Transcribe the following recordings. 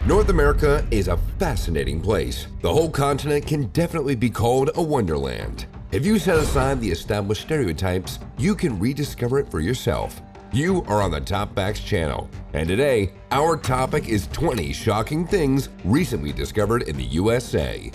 North America is a fascinating place. The whole continent can definitely be called a wonderland. If you set aside the established stereotypes, you can rediscover it for yourself. You are on the Top Facts channel, and today, our topic is 20 shocking things recently discovered in the USA.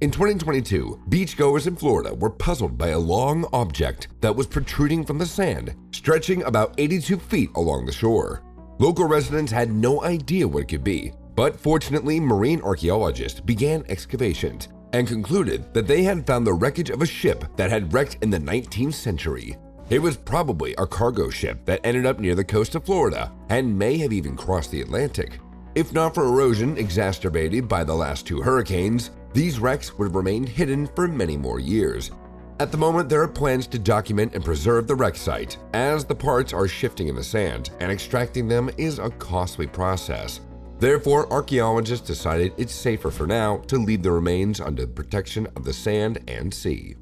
In 2022, beachgoers in Florida were puzzled by a long object that was protruding from the sand, stretching about 82 feet along the shore. Local residents had no idea what it could be, but fortunately, marine archaeologists began excavations and concluded that they had found the wreckage of a ship that had wrecked in the 19th century. It was probably a cargo ship that ended up near the coast of Florida and may have even crossed the Atlantic. If not for erosion exacerbated by the last two hurricanes, these wrecks would have remained hidden for many more years. At the moment, there are plans to document and preserve the wreck site, as the parts are shifting in the sand, and extracting them is a costly process. Therefore, archaeologists decided it's safer for now to leave the remains under the protection of the sand and sea.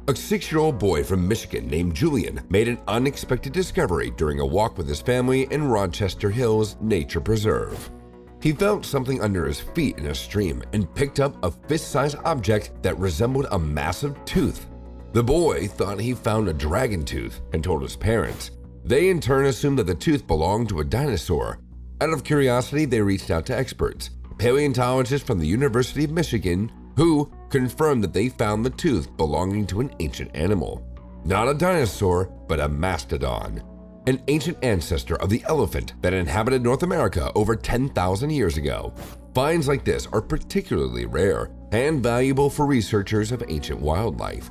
A 6-year-old boy from Michigan named Julian made an unexpected discovery during a walk with his family in Rochester Hills Nature Preserve. He felt something under his feet in a stream and picked up a fist-sized object that resembled a massive tooth. The boy thought he found a dragon tooth and told his parents. They in turn assumed that the tooth belonged to a dinosaur. Out of curiosity, they reached out to experts, paleontologists from the University of Michigan, who confirmed that they found the tooth belonging to an ancient animal. Not a dinosaur, but a mastodon, an ancient ancestor of the elephant that inhabited North America over 10,000 years ago. Finds like this are particularly rare and valuable for researchers of ancient wildlife.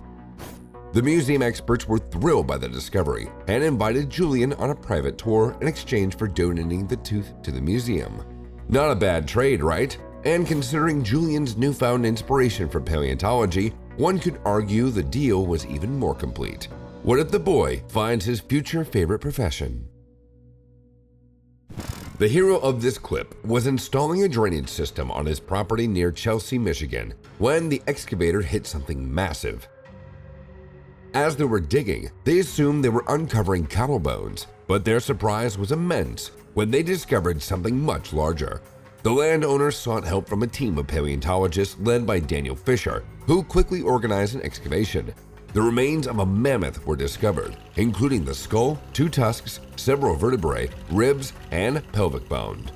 The museum experts were thrilled by the discovery and invited Julian on a private tour in exchange for donating the tooth to the museum. Not a bad trade, right? And considering Julian's newfound inspiration for paleontology, one could argue the deal was even more complete. What if the boy finds his future favorite profession? The hero of this clip was installing a drainage system on his property near Chelsea, Michigan, when the excavator hit something massive. As they were digging, they assumed they were uncovering cattle bones, but their surprise was immense when they discovered something much larger. The landowners sought help from a team of paleontologists led by Daniel Fisher, who quickly organized an excavation. The remains of a mammoth were discovered, including the skull, 2 tusks, several vertebrae, ribs, and pelvic bone.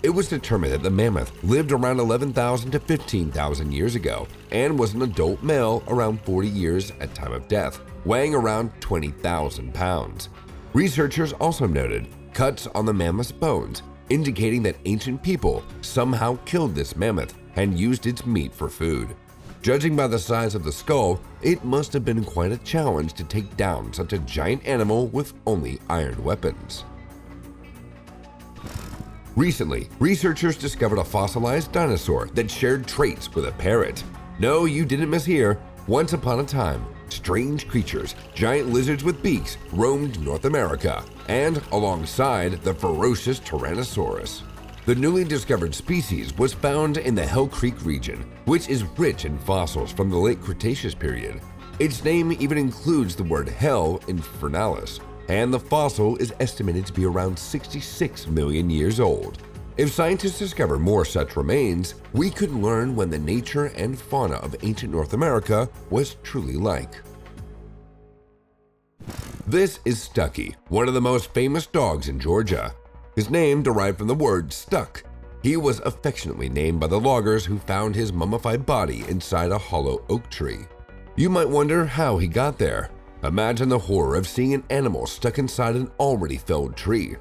It was determined that the mammoth lived around 11,000 to 15,000 years ago and was an adult male around 40 years at time of death, weighing around 20,000 pounds. Researchers also noted cuts on the mammoth's bones, indicating that ancient people somehow killed this mammoth and used its meat for food. Judging by the size of the skull, it must have been quite a challenge to take down such a giant animal with only iron weapons. Recently, researchers discovered a fossilized dinosaur that shared traits with a parrot. No, you didn't mishear. Once upon a time, strange creatures, giant lizards with beaks, roamed North America, and alongside the ferocious Tyrannosaurus. The newly discovered species was found in the Hell Creek region, which is rich in fossils from the late Cretaceous period. Its name even includes the word hell in Fernalis, and the fossil is estimated to be around 66 million years old. If scientists discover more such remains, we could learn when the nature and fauna of ancient North America was truly like. This is Stucky, one of the most famous dogs in Georgia. His name derived from the word stuck. He was affectionately named by the loggers who found his mummified body inside a hollow oak tree. You might wonder how he got there. Imagine the horror of seeing an animal stuck inside an already felled tree.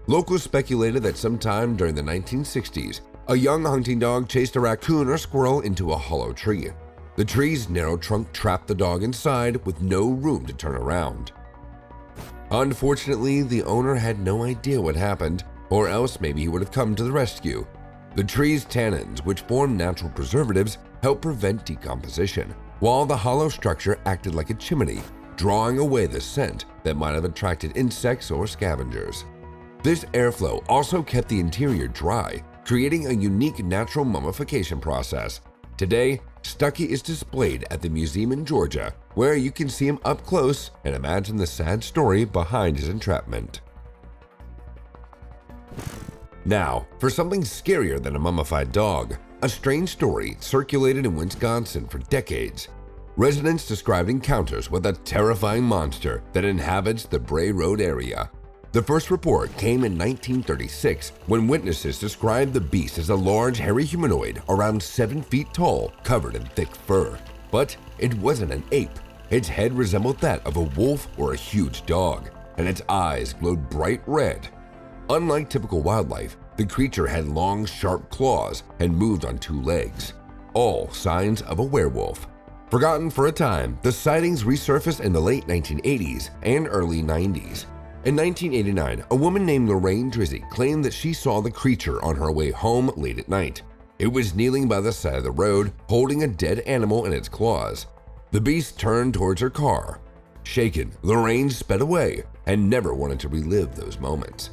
Locals speculated that sometime during the 1960s, a young hunting dog chased a raccoon or squirrel into a hollow tree. The tree's narrow trunk trapped the dog inside with no room to turn around. Unfortunately, the owner had no idea what happened, or else maybe he would have come to the rescue. The tree's tannins, which form natural preservatives, help prevent decomposition, while the hollow structure acted like a chimney, drawing away the scent that might have attracted insects or scavengers. This airflow also kept the interior dry, creating a unique natural mummification process. Today, Stucky is displayed at the museum in Georgia, where you can see him up close and imagine the sad story behind his entrapment. Now, for something scarier than a mummified dog, a strange story circulated in Wisconsin for decades. Residents described encounters with a terrifying monster that inhabits the Bray Road area. The first report came in 1936 when witnesses described the beast as a large, hairy humanoid around 7 feet tall, covered in thick fur. But it wasn't an ape. Its head resembled that of a wolf or a huge dog, and its eyes glowed bright red. Unlike typical wildlife, the creature had long, sharp claws and moved on 2 legs, all signs of a werewolf. Forgotten for a time, the sightings resurfaced in the late 1980s and early 90s. In 1989, a woman named Lorraine Drizzy claimed that she saw the creature on her way home late at night. It was kneeling by the side of the road, holding a dead animal in its claws. The beast turned towards her car. Shaken, Lorraine sped away and never wanted to relive those moments.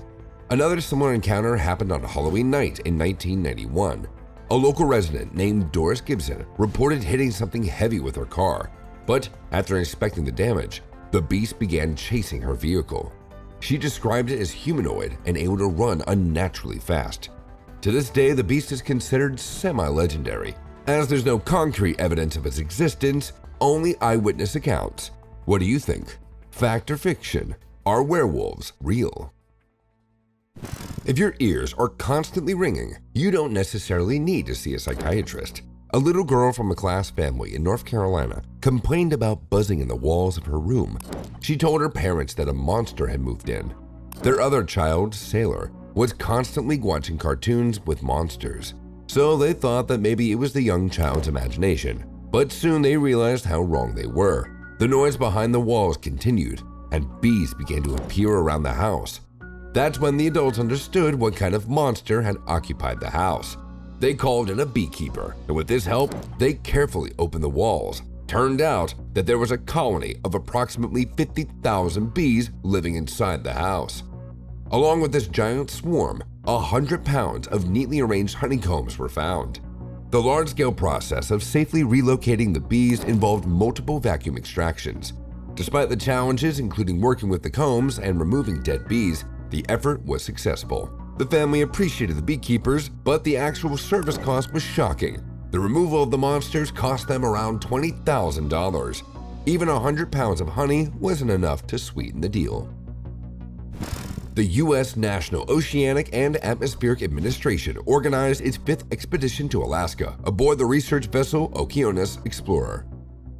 Another similar encounter happened on Halloween night in 1991. A local resident named Doris Gibson reported hitting something heavy with her car, but after inspecting the damage, the beast began chasing her vehicle. She described it as humanoid and able to run unnaturally fast. To this day, the beast is considered semi-legendary, as there's no concrete evidence of its existence, only eyewitness accounts. What do you think? Fact or fiction? Are werewolves real? If your ears are constantly ringing, you don't necessarily need to see a psychiatrist. A little girl from a class family in North Carolina complained about buzzing in the walls of her room. She told her parents that a monster had moved in. Their other child, Sailor, was constantly watching cartoons with monsters, so they thought that maybe it was the young child's imagination. But soon they realized how wrong they were. The noise behind the walls continued, and bees began to appear around the house. That's when the adults understood what kind of monster had occupied the house. They called in a beekeeper, and with his help, they carefully opened the walls. Turned out that there was a colony of approximately 50,000 bees living inside the house. Along with this giant swarm, 100 pounds of neatly arranged honeycombs were found. The large-scale process of safely relocating the bees involved multiple vacuum extractions. Despite the challenges, including working with the combs and removing dead bees, the effort was successful. The family appreciated the beekeepers, but the actual service cost was shocking. The removal of the monsters cost them around $20,000. Even 100 pounds of honey wasn't enough to sweeten the deal. The U.S. National Oceanic and Atmospheric Administration organized its 5th expedition to Alaska aboard the research vessel Okeanos Explorer.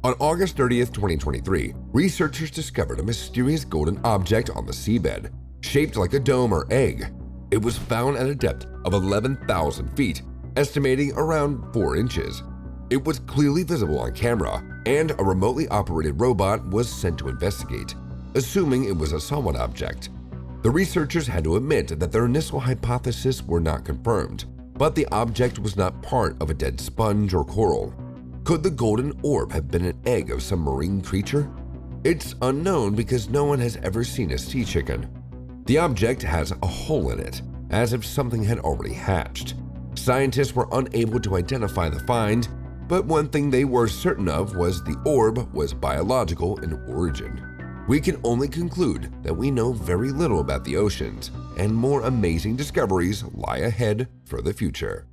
On August 30th, 2023, researchers discovered a mysterious golden object on the seabed, shaped like a dome or egg. It was found at a depth of 11,000 feet, estimating around 4 inches. It was clearly visible on camera, and a remotely operated robot was sent to investigate, assuming it was a solid object. The researchers had to admit that their initial hypotheses were not confirmed, but the object was not part of a dead sponge or coral. Could the golden orb have been an egg of some marine creature? It's unknown because no one has ever seen a sea chicken. The object has a hole in it, as if something had already hatched. Scientists were unable to identify the find, but one thing they were certain of was the orb was biological in origin. We can only conclude that we know very little about the oceans, and more amazing discoveries lie ahead for the future.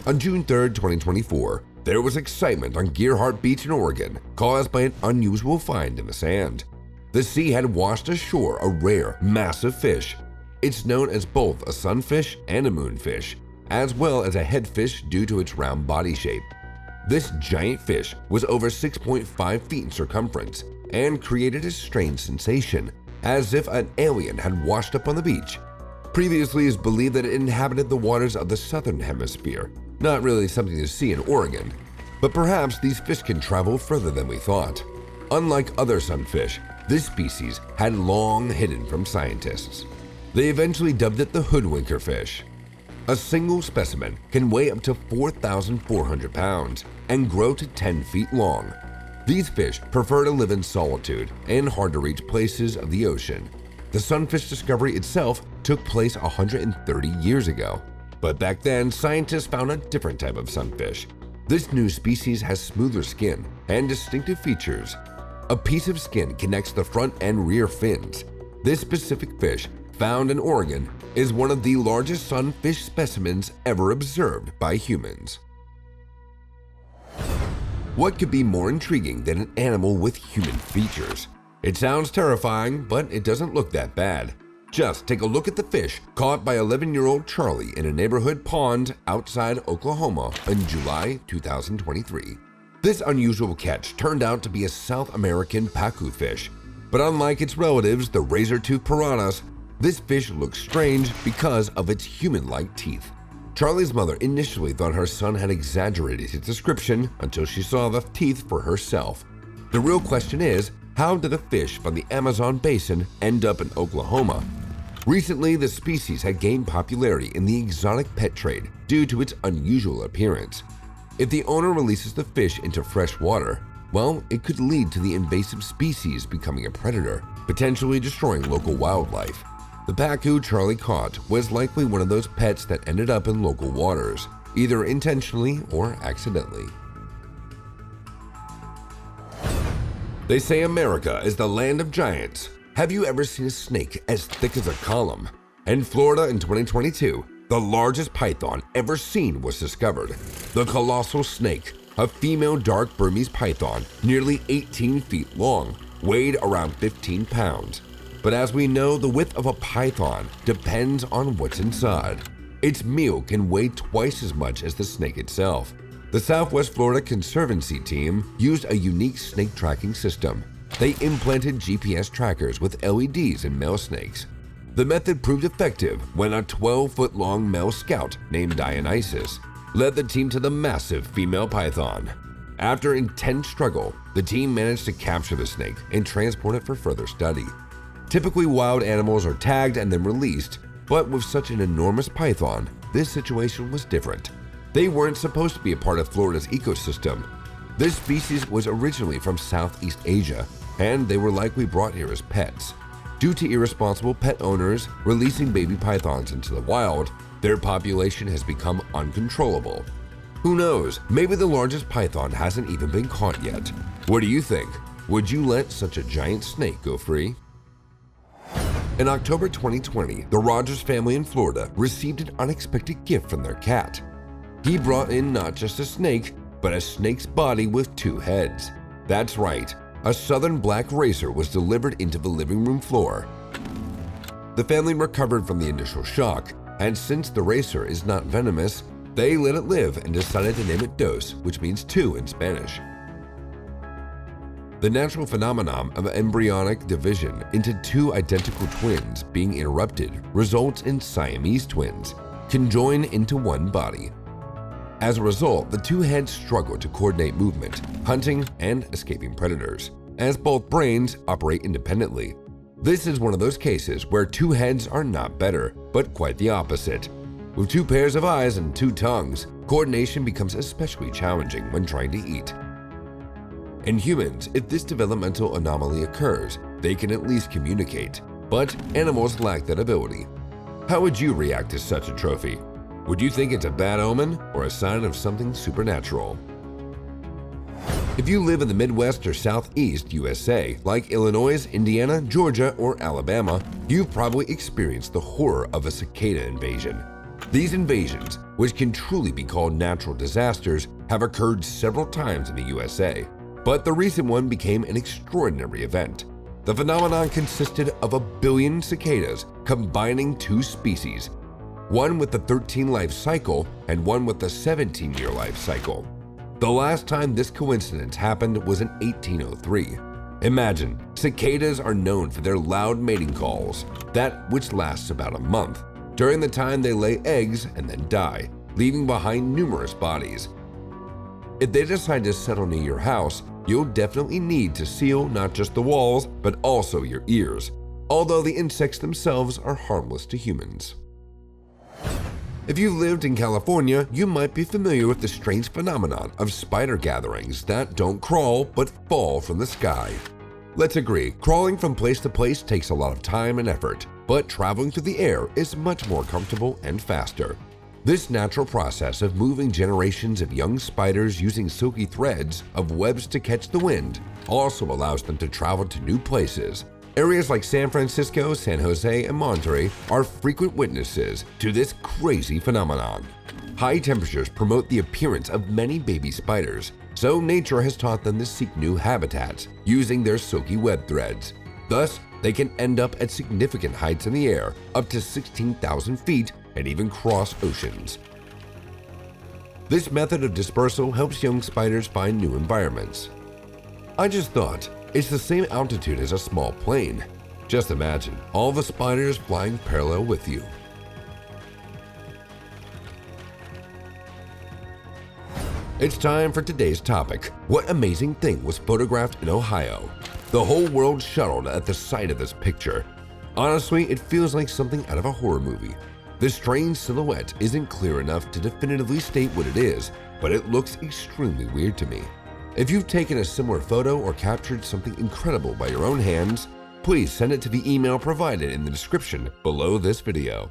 On June 3, 2024, there was excitement on Gearhart Beach in Oregon, caused by an unusual find in the sand. The sea had washed ashore a rare, massive fish. It's known as both a sunfish and a moonfish, as well as a headfish due to its round body shape. This giant fish was over 6.5 feet in circumference and created a strange sensation, as if an alien had washed up on the beach. Previously, it was believed that it inhabited the waters of the southern hemisphere, not really something to see in Oregon. But perhaps these fish can travel further than we thought. Unlike other sunfish, this species had long hidden from scientists. They eventually dubbed it the hoodwinker fish. A single specimen can weigh up to 4,400 pounds and grow to 10 feet long. These fish prefer to live in solitude and hard-to-reach places of the ocean. The sunfish discovery itself took place 130 years ago, But back then, scientists found a different type of sunfish. This new species has smoother skin and distinctive features. A piece of skin connects the front and rear fins. This specific fish, found in Oregon, is one of the largest sunfish specimens ever observed by humans. What could be more intriguing than an animal with human features? It sounds terrifying, but it doesn't look that bad. Just take a look at the fish caught by 11-year-old Charlie in a neighborhood pond outside Oklahoma in July 2023. This unusual catch turned out to be a South American Paku fish, but unlike its relatives, the razor-toothed piranhas, this fish looks strange because of its human-like teeth. Charlie's mother initially thought her son had exaggerated his description until she saw the teeth for herself. The real question is, how did a fish from the Amazon basin end up in Oklahoma? Recently, the species had gained popularity in the exotic pet trade due to its unusual appearance. If the owner releases the fish into fresh water, well, it could lead to the invasive species becoming a predator, potentially destroying local wildlife. The Paku Charlie caught was likely one of those pets that ended up in local waters, either intentionally or accidentally. They say America is the land of giants. Have you ever seen a snake as thick as a column? In Florida in 2022, the largest python ever seen was discovered. The Colossal Snake, a female dark Burmese python nearly 18 feet long, weighed around 15 pounds. But as we know, the width of a python depends on what's inside. Its meal can weigh twice as much as the snake itself. The Southwest Florida Conservancy team used a unique snake tracking system. They implanted GPS trackers with LEDs in male snakes. The method proved effective when a 12-foot-long male scout named Dionysus led the team to the massive female python. After intense struggle, the team managed to capture the snake and transport it for further study. Typically, wild animals are tagged and then released, but with such an enormous python, this situation was different. They weren't supposed to be a part of Florida's ecosystem. This species was originally from Southeast Asia, and they were likely brought here as pets. Due to irresponsible pet owners releasing baby pythons into the wild, their population has become uncontrollable. Who knows, maybe the largest python hasn't even been caught yet. What do you think? Would you let such a giant snake go free? In October 2020, the Rogers family in Florida received an unexpected gift from their cat. He brought in not just a snake, but a snake's body with two heads. That's right, a southern black racer was delivered into the living room floor. The family recovered from the initial shock, and since the racer is not venomous, they let it live and decided to name it Dos, which means two in Spanish. The natural phenomenon of embryonic division into two identical twins being interrupted results in Siamese twins, conjoined into one body. As a result, the two heads struggle to coordinate movement, hunting, and escaping predators, as both brains operate independently. This is one of those cases where two heads are not better, but quite the opposite. With two pairs of eyes and two tongues, coordination becomes especially challenging when trying to eat. In humans, if this developmental anomaly occurs, they can at least communicate, but animals lack that ability. How would you react to such a trophy? Would you think it's a bad omen or a sign of something supernatural? If you live in the Midwest or Southeast USA, like Illinois, Indiana, Georgia, or Alabama, you've probably experienced the horror of a cicada invasion. These invasions, which can truly be called natural disasters, have occurred several times in the USA, but the recent one became an extraordinary event. The phenomenon consisted of 1 billion cicadas combining two species, one with a 13-life cycle and one with a 17-year life cycle. The last time this coincidence happened was in 1803. Imagine, cicadas are known for their loud mating calls, that which lasts about a month. During the time they lay eggs and then die, leaving behind numerous bodies. If they decide to settle near your house, you'll definitely need to seal not just the walls, but also your ears, although the insects themselves are harmless to humans. If you've lived in California, you might be familiar with the strange phenomenon of spider gatherings that don't crawl but fall from the sky. Let's agree, crawling from place to place takes a lot of time and effort, but traveling through the air is much more comfortable and faster. This natural process of moving generations of young spiders using silky threads of webs to catch the wind also allows them to travel to new places. Areas like San Francisco, San Jose, and Monterey are frequent witnesses to this crazy phenomenon. High temperatures promote the appearance of many baby spiders, so nature has taught them to seek new habitats using their silky web threads. Thus, they can end up at significant heights in the air, up to 16,000 feet, and even cross oceans. This method of dispersal helps young spiders find new environments. I just thought, it's the same altitude as a small plane. Just imagine all the spiders flying parallel with you. It's time for today's topic. What amazing thing was photographed in Ohio? The whole world shuddered at the sight of this picture. Honestly, it feels like something out of a horror movie. The strange silhouette isn't clear enough to definitively state what it is, but it looks extremely weird to me. If you've taken a similar photo or captured something incredible by your own hands, please send it to the email provided in the description below this video.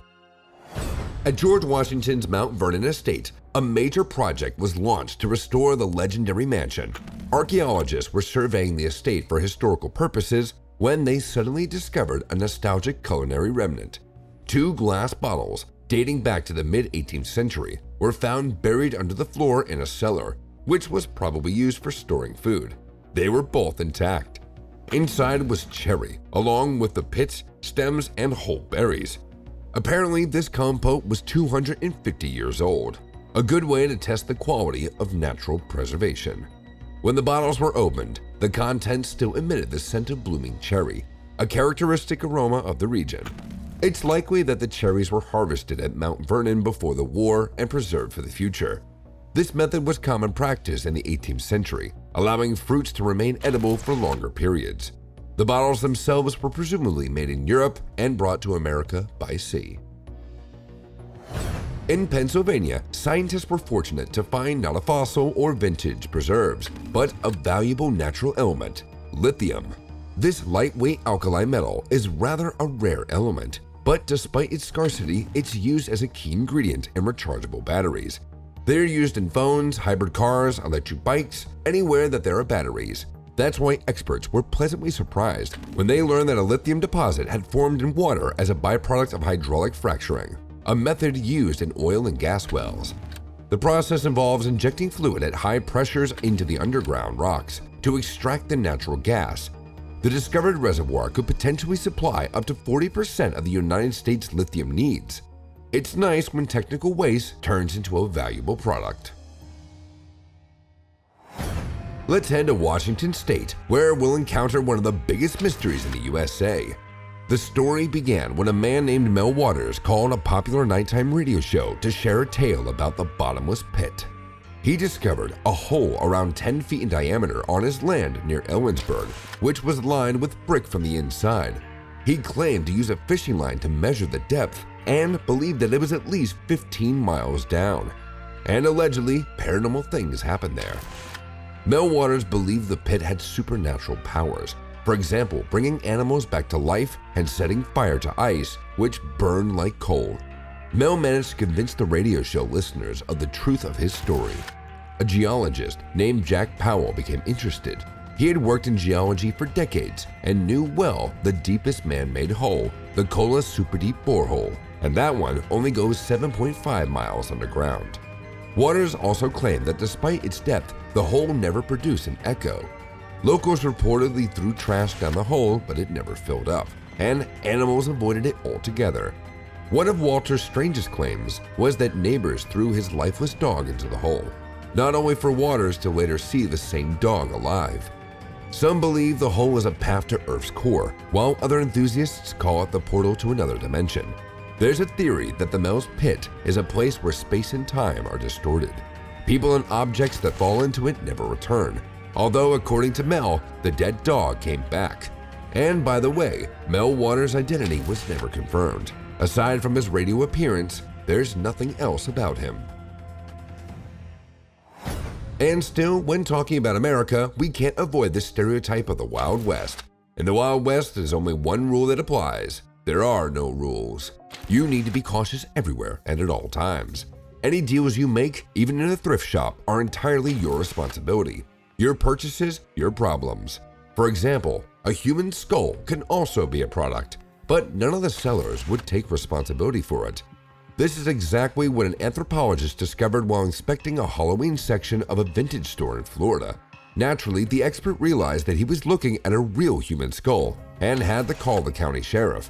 At George Washington's Mount Vernon estate, a major project was launched to restore the legendary mansion. Archaeologists were surveying the estate for historical purposes when they suddenly discovered a nostalgic culinary remnant. 2 glass bottles, dating back to the mid-18th century, were found buried under the floor in a cellar, which was probably used for storing food. They were both intact. Inside was cherry, along with the pits, stems, and whole berries. Apparently, this compote was 250 years old, a good way to test the quality of natural preservation. When the bottles were opened, the contents still emitted the scent of blooming cherry, a characteristic aroma of the region. It's likely that the cherries were harvested at Mount Vernon before the war and preserved for the future. This method was common practice in the 18th century, allowing fruits to remain edible for longer periods. The bottles themselves were presumably made in Europe and brought to America by sea. In Pennsylvania, scientists were fortunate to find not a fossil or vintage preserves, but a valuable natural element, lithium. This lightweight alkali metal is rather a rare element, but despite its scarcity, it's used as a key ingredient in rechargeable batteries. They're used in phones, hybrid cars, electric bikes, anywhere that there are batteries. That's why experts were pleasantly surprised when they learned that a lithium deposit had formed in water as a byproduct of hydraulic fracturing, a method used in oil and gas wells. The process involves injecting fluid at high pressures into the underground rocks to extract the natural gas. The discovered reservoir could potentially supply up to 40% of the United States' lithium needs. It's nice when technical waste turns into a valuable product. Let's head to Washington State, where we'll encounter one of the biggest mysteries in the USA. The story began when a man named Mel Waters called a popular nighttime radio show to share a tale about the bottomless pit. He discovered a hole around 10 feet in diameter on his land near Ellensburg, which was lined with brick from the inside. He claimed to use a fishing line to measure the depth and believed that it was at least 15 miles down. And allegedly, paranormal things happened there. Mel Waters believed the pit had supernatural powers, for example, bringing animals back to life and setting fire to ice, which burned like coal. Mel managed to convince the radio show listeners of the truth of his story. A geologist named Jack Powell became interested. He had worked in geology for decades and knew well the deepest man-made hole, the Kola Super Deep Borehole, and that one only goes 7.5 miles underground. Waters also claimed that despite its depth, the hole never produced an echo. Locals reportedly threw trash down the hole, but it never filled up, and animals avoided it altogether. One of Walter's strangest claims was that neighbors threw his lifeless dog into the hole, not only for Waters to later see the same dog alive. Some believe the hole is a path to Earth's core, while other enthusiasts call it the portal to another dimension. There's a theory that the Mel's Pit is a place where space and time are distorted. People and objects that fall into it never return, although according to Mel, the dead dog came back. And by the way, Mel Waters' identity was never confirmed. Aside from his radio appearance, there's nothing else about him. And still, when talking about America, we can't avoid the stereotype of the Wild West. In the Wild West, there's only one rule that applies. There are no rules. You need to be cautious everywhere and at all times. Any deals you make, even in a thrift shop, are entirely your responsibility. Your purchases, your problems. For example, a human skull can also be a product, but none of the sellers would take responsibility for it. This is exactly what an anthropologist discovered while inspecting a Halloween section of a vintage store in Florida. Naturally, the expert realized that he was looking at a real human skull and had to call the county sheriff.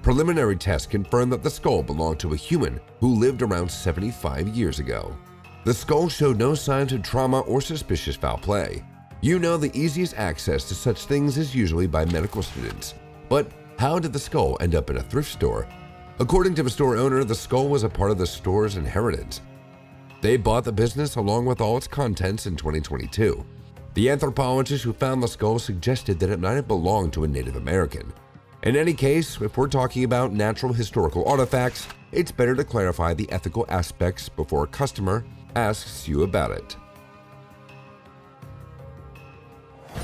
Preliminary tests confirmed that the skull belonged to a human who lived around 75 years ago. The skull showed no signs of trauma or suspicious foul play. You know, the easiest access to such things is usually by medical students. But how did the skull end up in a thrift store? According to the store owner, the skull was a part of the store's inheritance. They bought the business along with all its contents in 2022. The anthropologist who found the skull suggested that it might have belonged to a Native American. In any case, if we're talking about natural historical artifacts, it's better to clarify the ethical aspects before a customer asks you about it.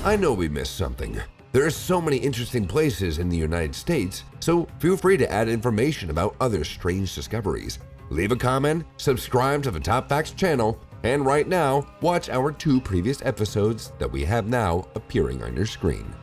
I know we missed something. There are so many interesting places in the United States, so feel free to add information about other strange discoveries. Leave a comment, subscribe to the Top Facts channel, and right now, watch our 2 previous episodes that we have now appearing on your screen.